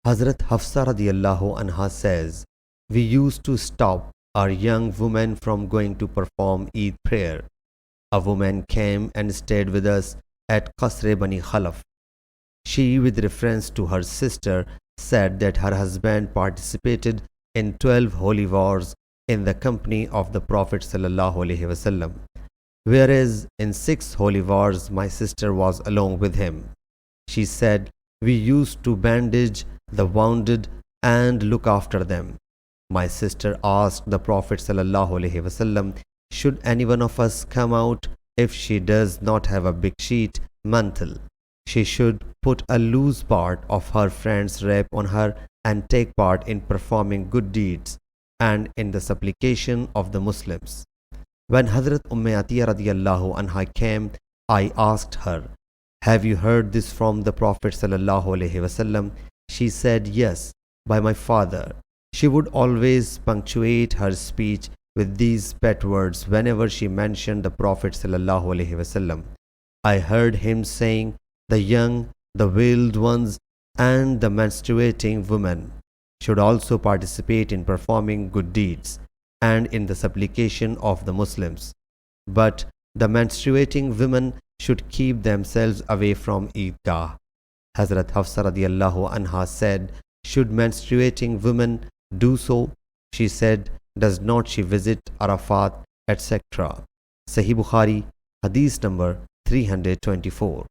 Hazrat Hafsa radiallahu anha says, we used to stop our young women from going to perform Eid prayer. A woman came and stayed with us at Qasr Bani Khalaf. She, with reference to her sister, said that her husband participated in 12 holy wars in the company of the Prophet ﷺ, whereas in 6 holy wars my sister was along with him. She said, we used to bandage the wounded and look after them. My sister asked the Prophet ﷺ, should any one of us come out if she does not have a big sheet mantle? She should put a loose part of her friend's wrap on her and take part in performing good deeds and in the supplication of the Muslims. When Hazrat Atiyya radiallahu anha came, I asked her, have you heard this from the Prophet ﷺ? She said, yes, by my father. She would always punctuate her speech with these pet words whenever she mentioned the Prophet ﷺ. I heard him saying, the young, the veiled ones, and the menstruating women should also participate in performing good deeds and in the supplication of the Muslims. But the menstruating women should keep themselves away from Eidgah. Hazrat Hafsa radiallahu anha said, should menstruating women do so? She said, does not she visit Arafat, etc. Sahih Bukhari, Hadith number 324.